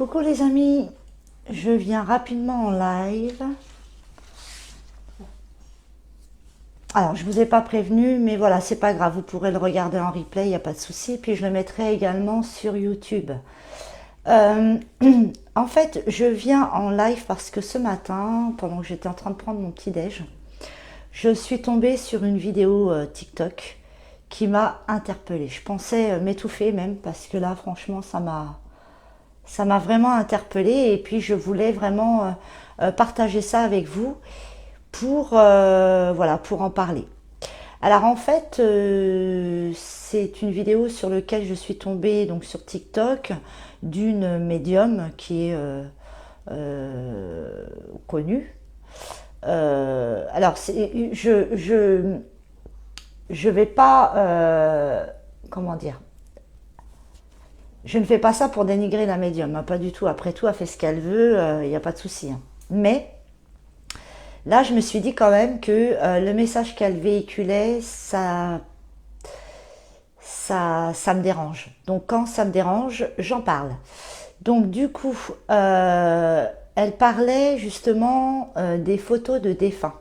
Coucou les amis, je viens rapidement en live. Alors je vous ai pas prévenu, mais voilà, c'est pas grave, vous pourrez le regarder en replay, il n'y a pas de souci. Puis je le mettrai également sur YouTube. Euh, En fait, je viens en live parce que ce matin, pendant que j'étais en train de prendre mon petit déj, je suis tombée sur une vidéo TikTok qui m'a interpellée. Je pensais m'étouffer même parce que là, franchement, ça m'a vraiment interpellée et puis je voulais vraiment partager ça avec vous pour voilà, pour en parler. Alors en fait, c'est une vidéo sur laquelle je suis tombée donc sur TikTok d'une médium qui est connue. Alors je vais pas comment dire, je ne fais pas ça pour dénigrer la médium, hein, pas du tout. Après tout, elle fait ce qu'elle veut, il n'y a pas de souci, hein. Mais là, je me suis dit quand même que le message qu'elle véhiculait, ça me dérange. Donc quand ça me dérange, j'en parle. Donc du coup, elle parlait justement des photos de défunts.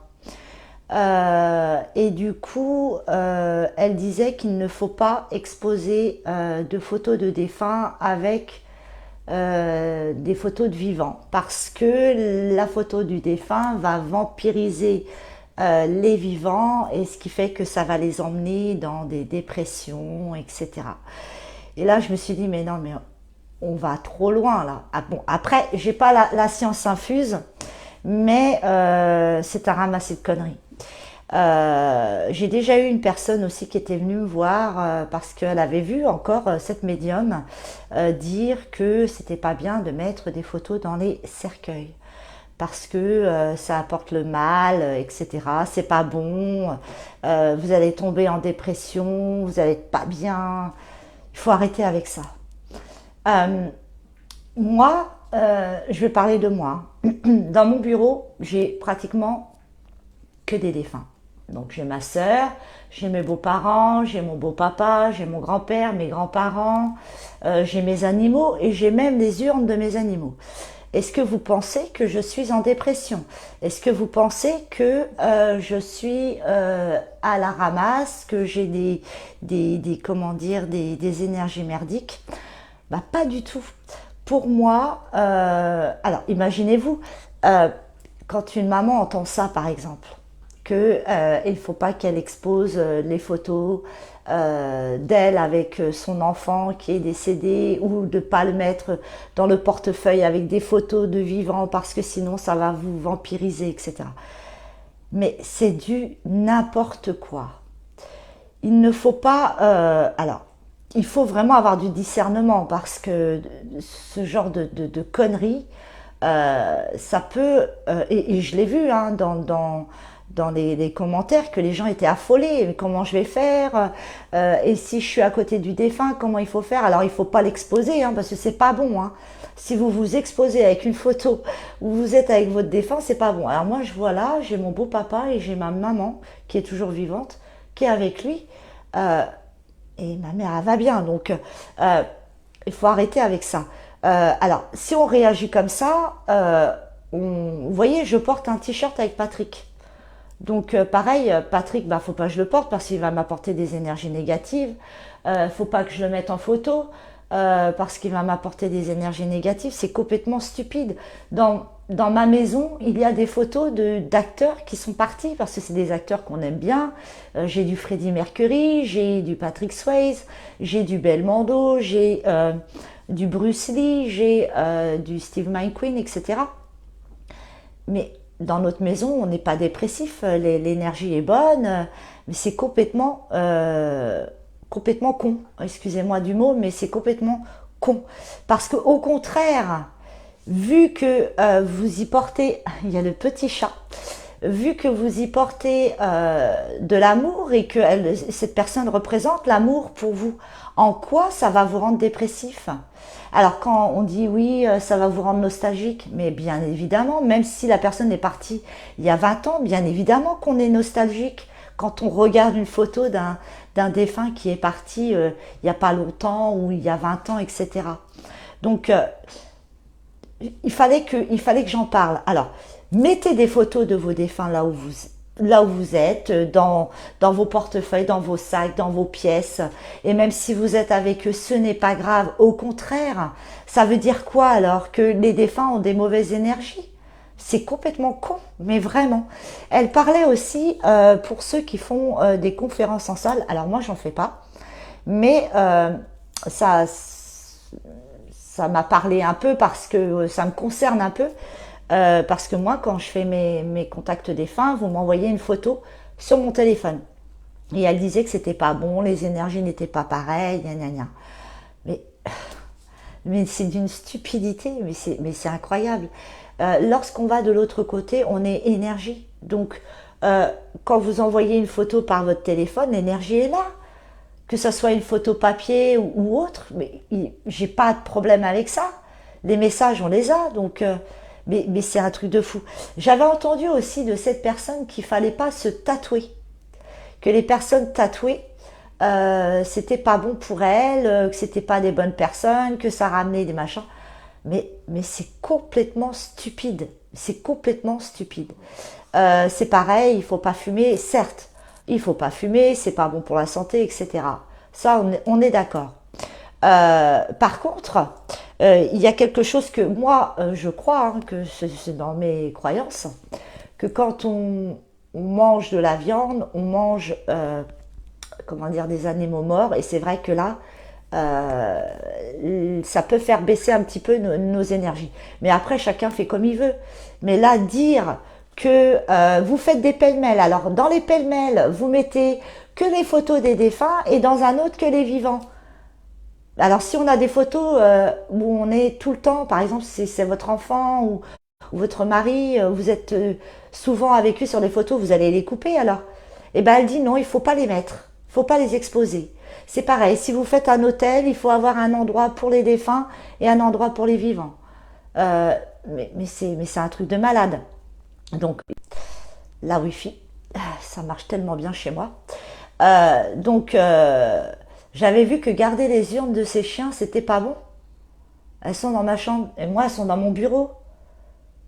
Et du coup, elle disait qu'il ne faut pas exposer de photos de défunts avec des photos de vivants parce que la photo du défunt va vampiriser les vivants et ce qui fait que ça va les emmener dans des dépressions, etc. Et là, je me suis dit, mais non, mais on va trop loin là. Ah, bon, après, j'ai pas la science infuse, mais c'est un ramassis de conneries. J'ai déjà eu une personne aussi qui était venue me voir parce qu'elle avait vu encore cette médium dire que c'était pas bien de mettre des photos dans les cercueils parce que ça apporte le mal, etc. C'est pas bon, vous allez tomber en dépression, vous allez être pas bien. Il faut arrêter avec ça. Euh, Moi, je vais parler de moi. Dans mon bureau, j'ai pratiquement que des défunts. Donc j'ai ma sœur, j'ai mes beaux-parents, j'ai mon beau-papa, j'ai mon grand-père, mes grands-parents, j'ai mes animaux et j'ai même les urnes de mes animaux. Est-ce que vous pensez que je suis en dépression? Est-ce que vous pensez que je suis à la ramasse, que j'ai comment dire, des énergies merdiques? Bah pas du tout. Pour moi, alors imaginez-vous, euh, quand une maman entend ça par exemple, que il ne faut pas qu'elle expose les photos d'elle avec son enfant qui est décédé ou de ne pas le mettre dans le portefeuille avec des photos de vivants parce que sinon ça va vous vampiriser, etc. Mais c'est du n'importe quoi. Il ne faut pas... alors, il faut vraiment avoir du discernement parce que ce genre de conneries, ça peut... et je l'ai vu hein, dans les commentaires que les gens étaient affolés. Mais comment je vais faire? Et si je suis à côté du défunt, comment il faut faire? Alors, il ne faut pas l'exposer hein, parce que c'est pas bon. Hein. Si vous vous exposez avec une photo où vous êtes avec votre défunt, c'est pas bon. Alors moi, je vois là, j'ai mon beau papa et j'ai ma maman qui est toujours vivante, qui est avec lui. Euh, et ma mère, elle va bien. Donc, il faut arrêter avec ça. Alors, si on réagit comme ça, vous voyez, je porte un t-shirt avec Patrick. Donc, pareil, Patrick, bah, faut pas que je le porte parce qu'il va m'apporter des énergies négatives. Faut pas que je le mette en photo parce qu'il va m'apporter des énergies négatives. C'est complètement stupide. Dans ma maison, il y a des photos d'acteurs qui sont partis parce que c'est des acteurs qu'on aime bien. J'ai du Freddie Mercury, j'ai du Patrick Swayze, j'ai du Belmondo, j'ai du Bruce Lee, j'ai du Steve McQueen, etc. Mais dans notre maison, on n'est pas dépressif, l'énergie est bonne, mais c'est complètement con. Excusez-moi du mot, mais c'est complètement con. Parce que au contraire, vu que vous y portez, il y a le petit chat, vu que vous y portez de l'amour et que cette personne représente l'amour pour vous, en quoi ça va vous rendre dépressif? Alors quand on dit oui, ça va vous rendre nostalgique, mais bien évidemment, même si la personne est partie il y a 20 ans, bien évidemment qu'on est nostalgique quand on regarde une photo d'un défunt qui est parti il n'y a pas longtemps ou il y a 20 ans, etc. Donc il fallait que j'en parle. Alors, mettez des photos de vos défunts là où vous êtes, dans vos portefeuilles, dans vos sacs, dans vos pièces. Et même si vous êtes avec eux, ce n'est pas grave. Au contraire, ça veut dire quoi alors? Que les défunts ont des mauvaises énergies? C'est complètement con, mais vraiment. Elle parlait aussi pour ceux qui font des conférences en salle. Alors moi, j'en fais pas, mais ça, ça m'a parlé un peu parce que ça me concerne un peu. Parce que moi, quand je fais mes contacts défunts, vous m'envoyez une photo sur mon téléphone. Et elle disait que c'était pas bon, les énergies n'étaient pas pareilles, gna gna gna. Mais, mais c'est d'une stupidité, mais c'est incroyable. Lorsqu'on va de l'autre côté, on est énergie. Donc, quand vous envoyez une photo par votre téléphone, l'énergie est là. Que ce soit une photo papier ou autre, mais j'ai pas de problème avec ça. Les messages, on les a, donc mais c'est un truc de fou. J'avais entendu aussi de cette personne qu'il fallait pas se tatouer, que les personnes tatouées, c'était pas bon pour elles, que c'était pas des bonnes personnes, que ça ramenait des machins. Mais c'est complètement stupide. C'est complètement stupide. C'est pareil, il faut pas fumer, certes. Il faut pas fumer, c'est pas bon pour la santé, etc. Ça, on est d'accord. Par contre, il y a quelque chose que moi, je crois, hein, que c'est dans mes croyances, que quand on mange de la viande, on mange, comment dire, des animaux morts, et c'est vrai que là, ça peut faire baisser un petit peu nos énergies. Mais après, chacun fait comme il veut. Mais là, dire que vous faites des pêle-mêles, alors dans les pêle-mêles, vous mettez que les photos des défunts et dans un autre que les vivants. Alors si on a des photos où on est tout le temps, par exemple si c'est votre enfant ou votre mari, vous êtes souvent avec eux sur les photos, vous allez les couper alors. Et ben elle dit non, il faut pas les mettre, il faut pas les exposer. C'est pareil, si vous faites un hôtel, il faut avoir un endroit pour les défunts et un endroit pour les vivants. Euh, mais c'est un truc de malade. Donc la Wi-Fi, ça marche tellement bien chez moi. Donc j'avais vu que garder les urnes de ces chiens, c'était pas bon. Elles sont dans ma chambre et moi elles sont dans mon bureau.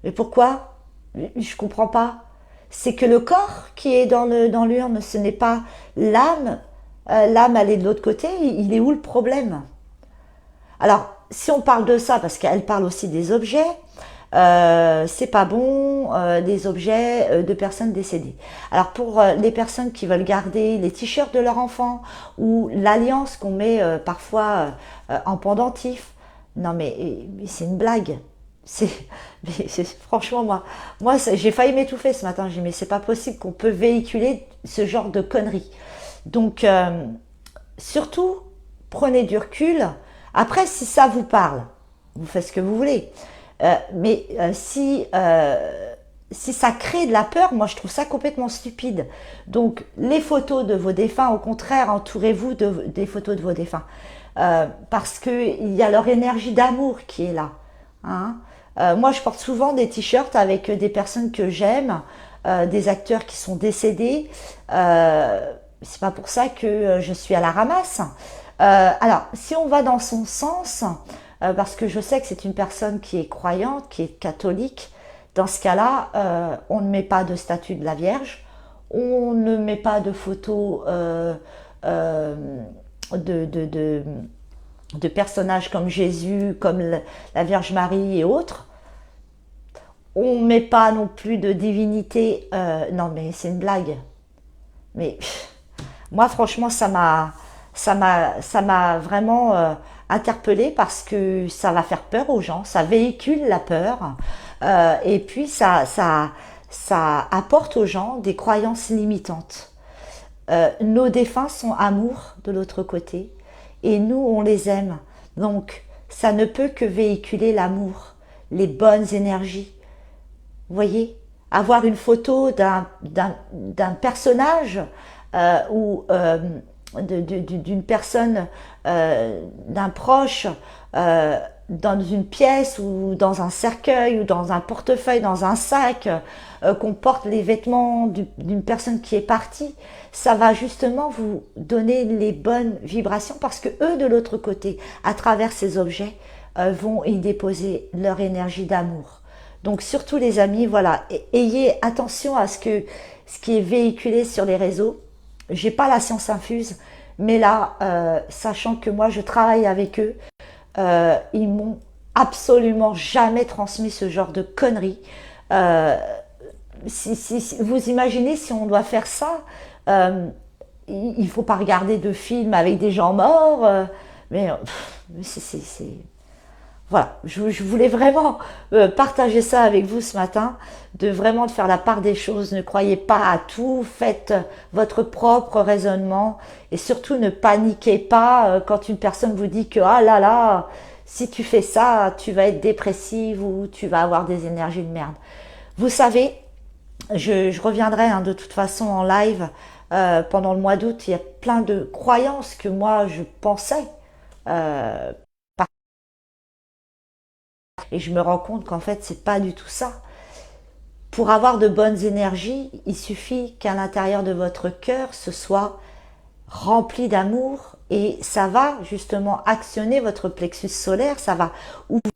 Mais pourquoi? Je comprends pas. C'est que le corps qui est dans l'urne, ce n'est pas l'âme. L'âme, elle est de l'autre côté. Il est où le problème? Alors, si on parle de ça, parce qu'elle parle aussi des objets, c'est pas bon, des objets de personnes décédées. Alors pour les personnes qui veulent garder les t-shirts de leur enfant ou l'alliance qu'on met parfois en pendentif, non mais c'est une blague. C'est, franchement moi j'ai failli m'étouffer ce matin. J'ai dit mais c'est pas possible qu'on peut véhiculer ce genre de conneries. Donc surtout prenez du recul. Après si ça vous parle, vous faites ce que vous voulez. Si ça crée de la peur, moi je trouve ça complètement stupide. Donc les photos de vos défunts, au contraire, entourez-vous des photos de vos défunts. Parce qu'il y a leur énergie d'amour qui est là. Hein. Moi je porte souvent des t-shirts avec des personnes que j'aime, des acteurs qui sont décédés. C'est pas pour ça que je suis à la ramasse. Alors si on va dans son sens, parce que je sais que c'est une personne qui est croyante, qui est catholique. Dans ce cas-là, on ne met pas de statue de la Vierge, on ne met pas de photos de, de, de, de personnages comme Jésus, comme la Vierge Marie et autres. On ne met pas non plus de divinité. Non, mais c'est une blague. Mais moi, franchement, ça m'a vraiment interpellée parce que ça va faire peur aux gens, ça véhicule la peur et puis ça apporte aux gens des croyances limitantes. Nos défunts sont amour de l'autre côté et nous on les aime, donc ça ne peut que véhiculer l'amour, les bonnes énergies. Vous voyez, avoir une photo d'un personnage ou d'une personne, d'un proche, dans une pièce ou dans un cercueil ou dans un portefeuille, dans un sac, qu'on porte les vêtements d'une personne qui est partie, ça va justement vous donner les bonnes vibrations parce que eux de l'autre côté, à travers ces objets, vont y déposer leur énergie d'amour. Donc surtout les amis, voilà, ayez attention à ce qui est véhiculé sur les réseaux. J'ai pas la science infuse, mais là, sachant que moi je travaille avec eux, ils m'ont absolument jamais transmis ce genre de conneries. Euh, si vous imaginez si on doit faire ça, euh, il faut pas regarder de films avec des gens morts, mais voilà, je voulais vraiment partager ça avec vous ce matin, de vraiment de faire la part des choses. Ne croyez pas à tout, faites votre propre raisonnement et surtout ne paniquez pas quand une personne vous dit que ah là là, si tu fais ça, tu vas être dépressive ou tu vas avoir des énergies de merde. Vous savez, je reviendrai hein, de toute façon en live pendant le mois d'août. Il y a plein de croyances que moi je pensais euh, et je me rends compte qu'en fait c'est pas du tout ça. Pour avoir de bonnes énergies, il suffit qu'à l'intérieur de votre cœur ce soit rempli d'amour et ça va justement actionner votre plexus solaire, ça va ouvrir.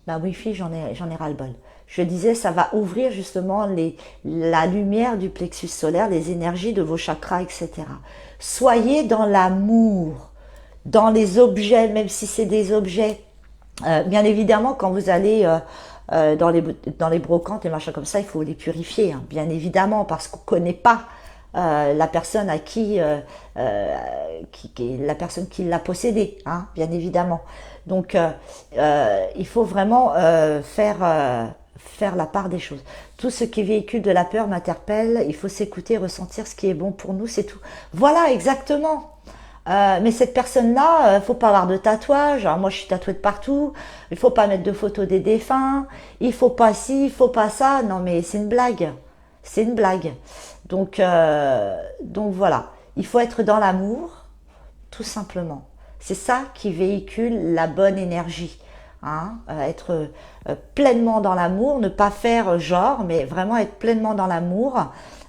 Bah oui, j'en ai ras-le-bol. Je disais, ça va ouvrir justement la lumière du plexus solaire, les énergies de vos chakras, etc. Soyez dans l'amour, dans les objets, même si c'est des objets. Bien évidemment, quand vous allez dans les brocantes et machin comme ça, il faut les purifier, hein, bien évidemment, parce qu'on ne connaît pas la personne à la personne qui l'a possédé, hein, bien évidemment. Donc, il faut vraiment faire la part des choses. Tout ce qui véhicule de la peur m'interpelle. Il faut s'écouter, ressentir ce qui est bon pour nous, c'est tout. Voilà, exactement. Mais cette personne-là, faut pas avoir de tatouage. Alors moi, je suis tatouée de partout. Il faut pas mettre de photos des défunts. Il faut pas ci, il faut pas ça. Non, mais c'est une blague. C'est une blague. Donc voilà. Il faut être dans l'amour, tout simplement. C'est ça qui véhicule la bonne énergie. Hein, être pleinement dans l'amour, ne pas faire genre, mais vraiment être pleinement dans l'amour.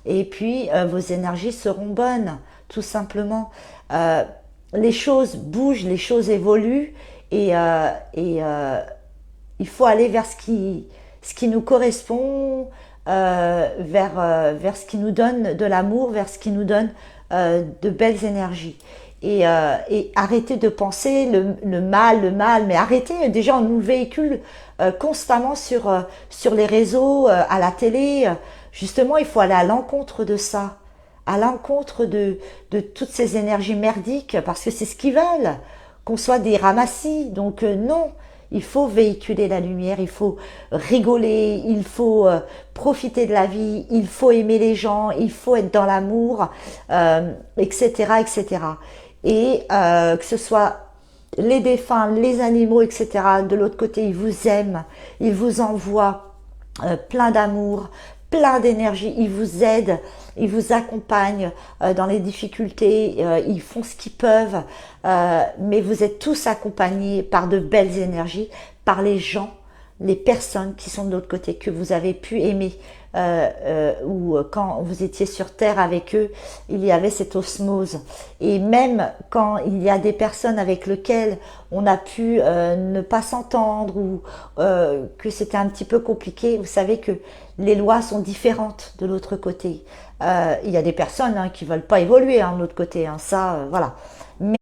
Et puis, vos énergies seront bonnes, tout simplement. Euh, les choses bougent, les choses évoluent, et il faut aller vers ce qui nous correspond, vers ce qui nous donne de l'amour, vers ce qui nous donne de belles énergies. Et arrêtez de penser le mal, mais arrêtez, déjà on nous véhicule constamment sur les réseaux, à la télé. Justement, il faut aller à l'encontre de ça, à l'encontre de toutes ces énergies merdiques, parce que c'est ce qu'ils veulent, qu'on soit des ramassis. Donc non, il faut véhiculer la lumière, il faut rigoler, il faut profiter de la vie, il faut aimer les gens, il faut être dans l'amour, etc., etc. Et que ce soit les défunts, les animaux, etc., de l'autre côté, ils vous aiment, ils vous envoient plein d'amour, plein d'énergie, ils vous aident, ils vous accompagnent dans les difficultés, ils font ce qu'ils peuvent, mais vous êtes tous accompagnés par de belles énergies, par les gens, les personnes qui sont de l'autre côté, que vous avez pu aimer, ou quand vous étiez sur Terre avec eux, il y avait cette osmose. Et même quand il y a des personnes avec lesquelles on a pu ne pas s'entendre, ou que c'était un petit peu compliqué, vous savez que les lois sont différentes de l'autre côté. Il y a des personnes hein, qui veulent pas évoluer hein, de l'autre côté, hein, ça, voilà. Mais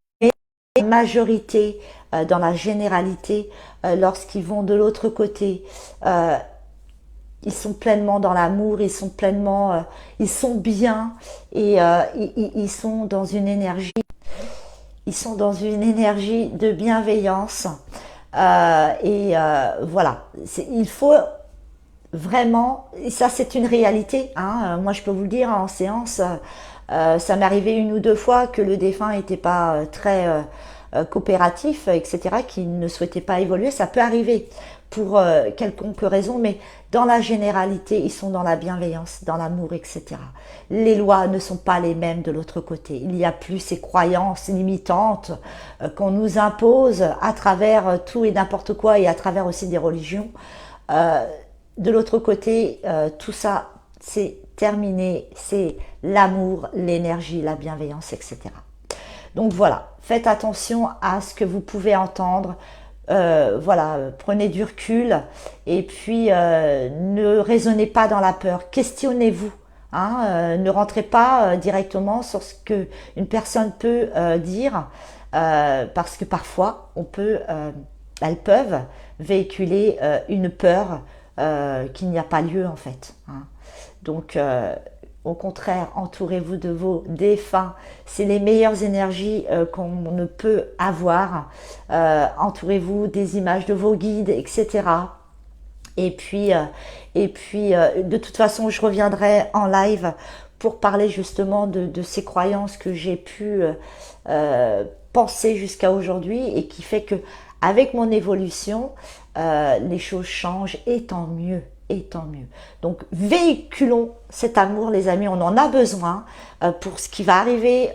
la majorité, dans la généralité, lorsqu'ils vont de l'autre côté, ils sont pleinement dans l'amour, ils sont bien, et ils sont dans une énergie, de bienveillance. Voilà, il faut vraiment, et ça c'est une réalité, hein, moi je peux vous le dire en séance, ça m'est arrivé une ou deux fois que le défunt n'était pas très coopératif, etc., qu'il ne souhaitait pas évoluer, ça peut arriver pour quelconque raison, mais dans la généralité, ils sont dans la bienveillance, dans l'amour, etc. Les lois ne sont pas les mêmes de l'autre côté. Il n'y a plus ces croyances limitantes qu'on nous impose à travers tout et n'importe quoi, et à travers aussi des religions. De l'autre côté, tout ça, c'est terminé, c'est l'amour, l'énergie, la bienveillance, etc. Donc voilà, faites attention à ce que vous pouvez entendre. voilà, prenez du recul et puis ne raisonnez pas dans la peur, questionnez-vous. Hein, ne rentrez pas directement sur ce que une personne peut dire, parce que parfois elles peuvent véhiculer une peur qu'il n'y a pas lieu en fait. Hein. Donc, au contraire, entourez-vous de vos défunts. C'est les meilleures énergies qu'on ne peut avoir. Entourez-vous des images de vos guides, etc. De toute façon, je reviendrai en live pour parler justement de ces croyances que j'ai pu penser jusqu'à aujourd'hui et qui fait que avec mon évolution, les choses changent et tant mieux. Et tant mieux. Donc véhiculons cet amour, les amis, on en a besoin pour ce qui va arriver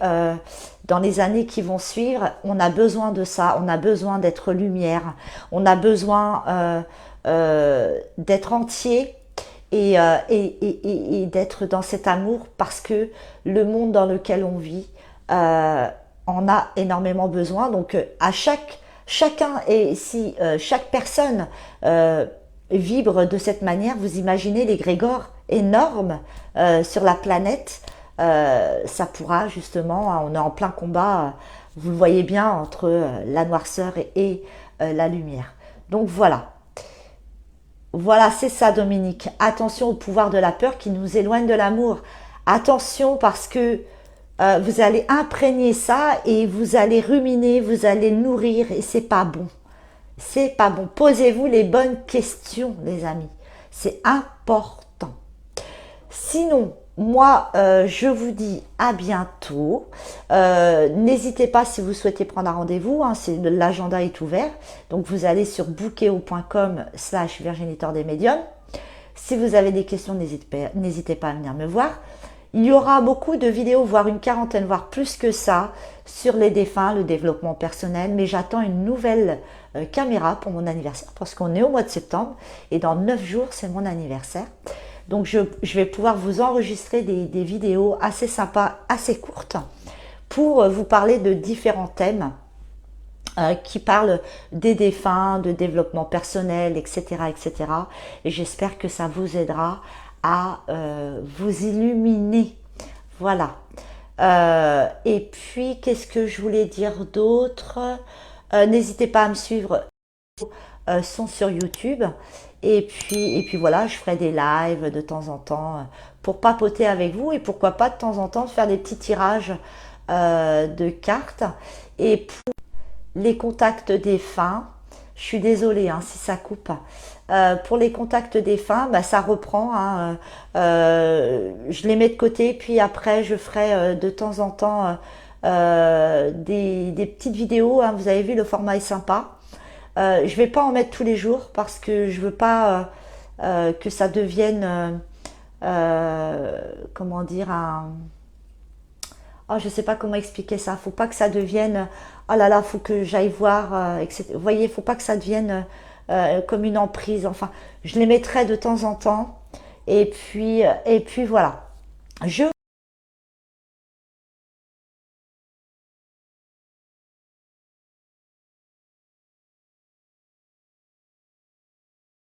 dans les années qui vont suivre. On a besoin de ça, on a besoin d'être lumière, on a besoin d'être entier et d'être dans cet amour parce que le monde dans lequel on vit en a énormément besoin. Donc chacun et si chaque personne vibre de cette manière, vous imaginez l'égrégore énorme sur la planète, ça pourra justement, on est en plein combat, vous le voyez bien, entre la noirceur et la lumière. Donc voilà. Voilà, c'est ça Dominique. Attention au pouvoir de la peur qui nous éloigne de l'amour. Attention parce que vous allez imprégner ça et vous allez ruminer, vous allez nourrir et c'est pas bon. C'est pas bon. Posez-vous les bonnes questions, les amis. C'est important. Sinon, moi, je vous dis à bientôt. N'hésitez pas si vous souhaitez prendre un rendez-vous. Hein, l'agenda est ouvert. Donc, vous allez sur bookeo.com/Virginie des médiums. Si vous avez des questions, n'hésitez pas à venir me voir. Il y aura beaucoup de vidéos, voire une quarantaine, voire plus que ça, sur les défunts, le développement personnel. Mais j'attends une nouvelle caméra pour mon anniversaire parce qu'on est au mois de septembre et dans 9 jours, c'est mon anniversaire. Donc, je vais pouvoir vous enregistrer des vidéos assez sympas, assez courtes pour vous parler de différents thèmes qui parlent des défunts, de développement personnel, etc. etc. Et j'espère que ça vous aidera à vous illuminer. Voilà. Et puis, qu'est-ce que je voulais dire d'autre? N'hésitez pas à me suivre, sont sur YouTube. Et puis voilà, je ferai des lives de temps en temps pour papoter avec vous et pourquoi pas de temps en temps faire des petits tirages de cartes. Et pour les contacts défunts, je suis désolée hein, si ça coupe. Pour les contacts défunts, bah, ça reprend. Hein, je les mets de côté, puis après je ferai de temps en temps des petites vidéos. Hein, vous avez vu, le format est sympa. Je vais pas en mettre tous les jours parce que je veux pas que ça devienne, comment dire, oh, je sais pas comment expliquer ça. Faut pas que ça devienne, oh là là, faut que j'aille voir, etc. Vous voyez, faut pas que ça devienne comme une emprise. Enfin, je les mettrai de temps en temps. Et puis voilà. Je